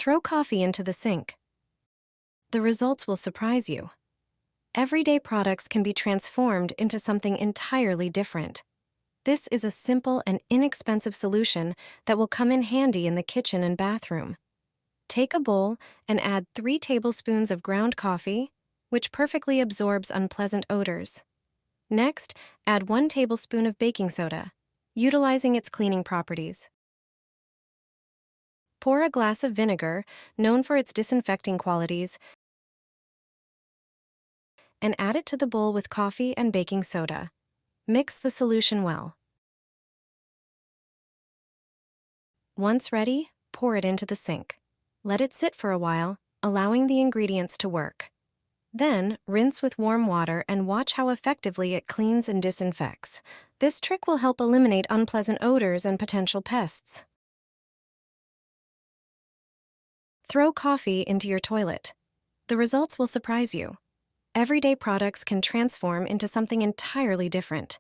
Throw coffee into the sink. The results will surprise you. Everyday products can be transformed into something entirely different. This is a simple and inexpensive solution that will come in handy in the kitchen and bathroom. Take a bowl and add 3 tablespoons of ground coffee, which perfectly absorbs unpleasant odors. Next, add 1 tablespoon of baking soda, utilizing its cleaning properties. Pour a glass of vinegar, known for its disinfecting qualities, and add it to the bowl with coffee and baking soda. Mix the solution well. Once ready, pour it into the sink. Let it sit for a while, allowing the ingredients to work. Then, rinse with warm water and watch how effectively it cleans and disinfects. This trick will help eliminate unpleasant odors and potential pests. Throw coffee into your toilet. The results will surprise you. Everyday products can transform into something entirely different.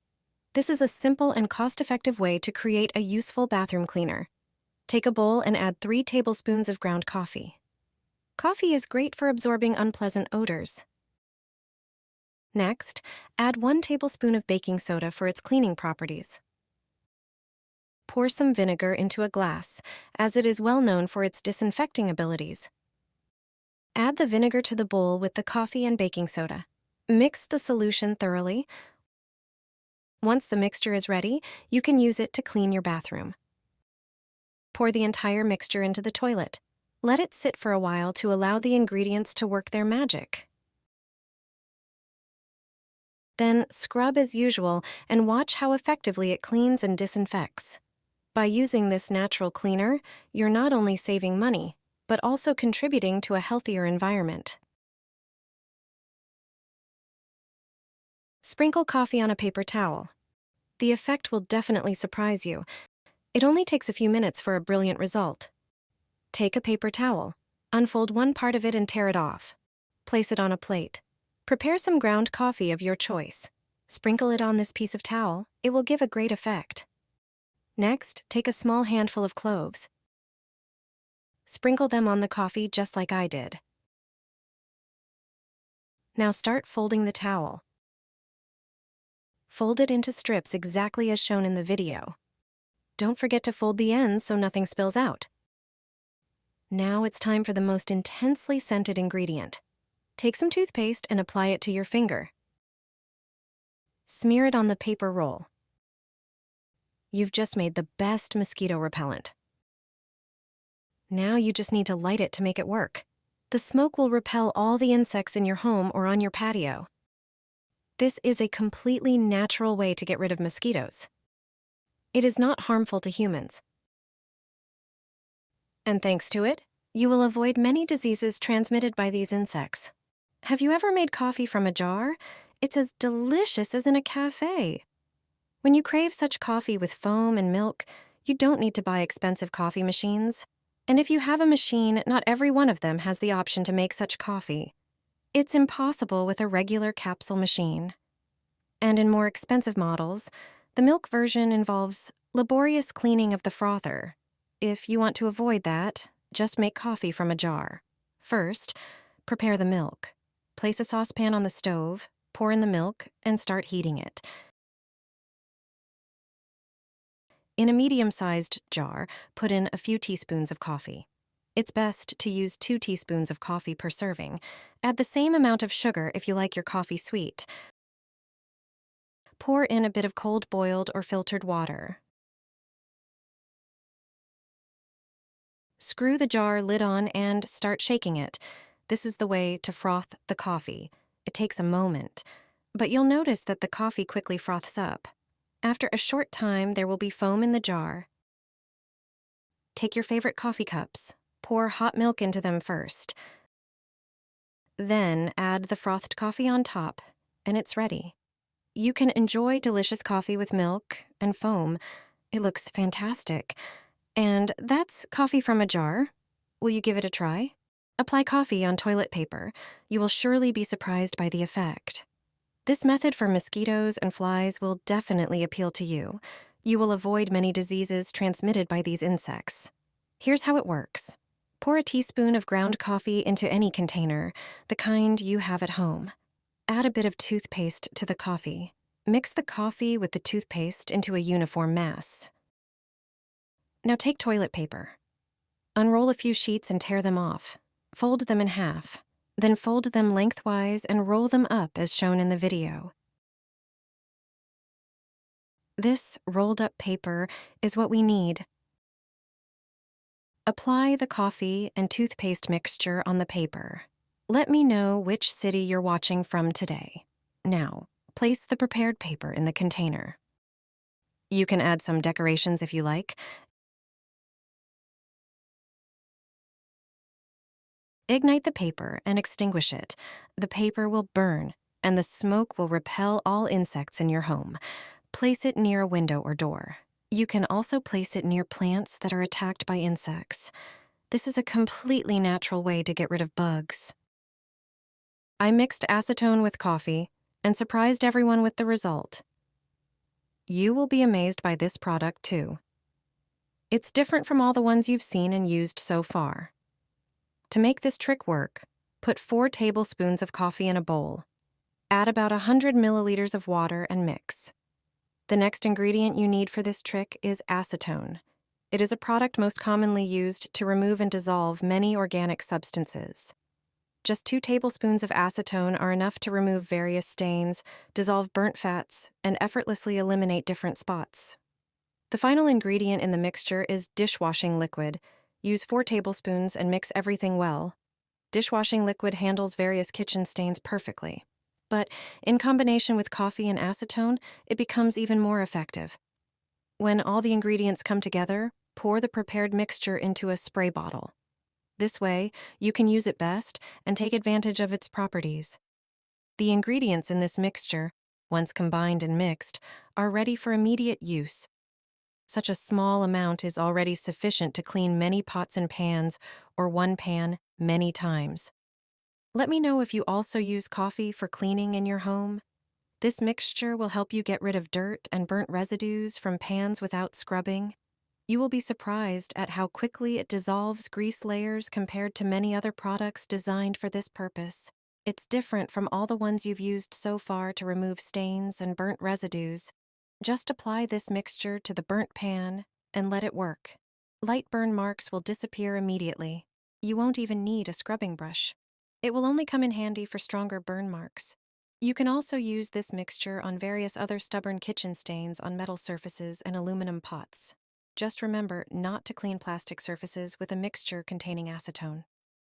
This is a simple and cost-effective way to create a useful bathroom cleaner. Take a bowl and add 3 tablespoons of ground coffee. Coffee is great for absorbing unpleasant odors. Next, add 1 tablespoon of baking soda for its cleaning properties. Pour some vinegar into a glass, as it is well known for its disinfecting abilities. Add the vinegar to the bowl with the coffee and baking soda. Mix the solution thoroughly. Once the mixture is ready, you can use it to clean your bathroom. Pour the entire mixture into the toilet. Let it sit for a while to allow the ingredients to work their magic. Then scrub as usual and watch how effectively it cleans and disinfects. By using this natural cleaner, you're not only saving money, but also contributing to a healthier environment. Sprinkle coffee on a paper towel. The effect will definitely surprise you. It only takes a few minutes for a brilliant result. Take a paper towel, unfold one part of it and tear it off. Place it on a plate. Prepare some ground coffee of your choice. Sprinkle it on this piece of towel. It will give a great effect. Next, take a small handful of cloves. Sprinkle them on the coffee just like I did. Now start folding the towel. Fold it into strips exactly as shown in the video. Don't forget to fold the ends so nothing spills out. Now it's time for the most intensely scented ingredient. Take some toothpaste and apply it to your finger. Smear it on the paper roll. You've just made the best mosquito repellent. Now you just need to light it to make it work. The smoke will repel all the insects in your home or on your patio. This is a completely natural way to get rid of mosquitoes. It is not harmful to humans. And thanks to it, you will avoid many diseases transmitted by these insects. Have you ever made coffee from a jar? It's as delicious as in a cafe. When you crave such coffee with foam and milk, you don't need to buy expensive coffee machines. And if you have a machine, not every one of them has the option to make such coffee. It's impossible with a regular capsule machine. And in more expensive models, the milk version involves laborious cleaning of the frother. If you want to avoid that, just make coffee from a jar. First, prepare the milk. Place a saucepan on the stove, pour in the milk, and start heating it. In a medium-sized jar, put in a few teaspoons of coffee. It's best to use 2 teaspoons of coffee per serving. Add the same amount of sugar if you like your coffee sweet. Pour in a bit of cold boiled or filtered water. Screw the jar lid on and start shaking it. This is the way to froth the coffee. It takes a moment, but you'll notice that the coffee quickly froths up. After a short time, there will be foam in the jar. Take your favorite coffee cups. Pour hot milk into them first. Then add the frothed coffee on top, and it's ready. You can enjoy delicious coffee with milk and foam. It looks fantastic. And that's coffee from a jar. Will you give it a try? Apply coffee on toilet paper. You will surely be surprised by the effect. This method for mosquitoes and flies will definitely appeal to you. You will avoid many diseases transmitted by these insects. Here's how it works. Pour a teaspoon of ground coffee into any container, the kind you have at home. Add a bit of toothpaste to the coffee. Mix the coffee with the toothpaste into a uniform mass. Now take toilet paper. Unroll a few sheets and tear them off. Fold them in half. Then fold them lengthwise and roll them up as shown in the video. This rolled up paper is what we need. Apply the coffee and toothpaste mixture on the paper. Let me know which city you're watching from today. Now, place the prepared paper in the container. You can add some decorations if you like. Ignite the paper and extinguish it. The paper will burn, and the smoke will repel all insects in your home. Place it near a window or door. You can also place it near plants that are attacked by insects. This is a completely natural way to get rid of bugs. I mixed acetone with coffee and surprised everyone with the result. You will be amazed by this product too. It's different from all the ones you've seen and used so far. To make this trick work, put 4 tablespoons of coffee in a bowl. Add about 100 milliliters of water and mix. The next ingredient you need for this trick is acetone. It is a product most commonly used to remove and dissolve many organic substances. Just 2 tablespoons of acetone are enough to remove various stains, dissolve burnt fats, and effortlessly eliminate different spots. The final ingredient in the mixture is dishwashing liquid. Use 4 tablespoons and mix everything well. Dishwashing liquid handles various kitchen stains perfectly. But in combination with coffee and acetone, it becomes even more effective. When all the ingredients come together, pour the prepared mixture into a spray bottle. This way, you can use it best and take advantage of its properties. The ingredients in this mixture, once combined and mixed, are ready for immediate use. Such a small amount is already sufficient to clean many pots and pans, or one pan, many times. Let me know if you also use coffee for cleaning in your home. This mixture will help you get rid of dirt and burnt residues from pans without scrubbing. You will be surprised at how quickly it dissolves grease layers compared to many other products designed for this purpose. It's different from all the ones you've used so far to remove stains and burnt residues. Just apply this mixture to the burnt pan and let it work. Light burn marks will disappear immediately. You won't even need a scrubbing brush. It will only come in handy for stronger burn marks. You can also use this mixture on various other stubborn kitchen stains on metal surfaces and aluminum pots. Just remember not to clean plastic surfaces with a mixture containing acetone.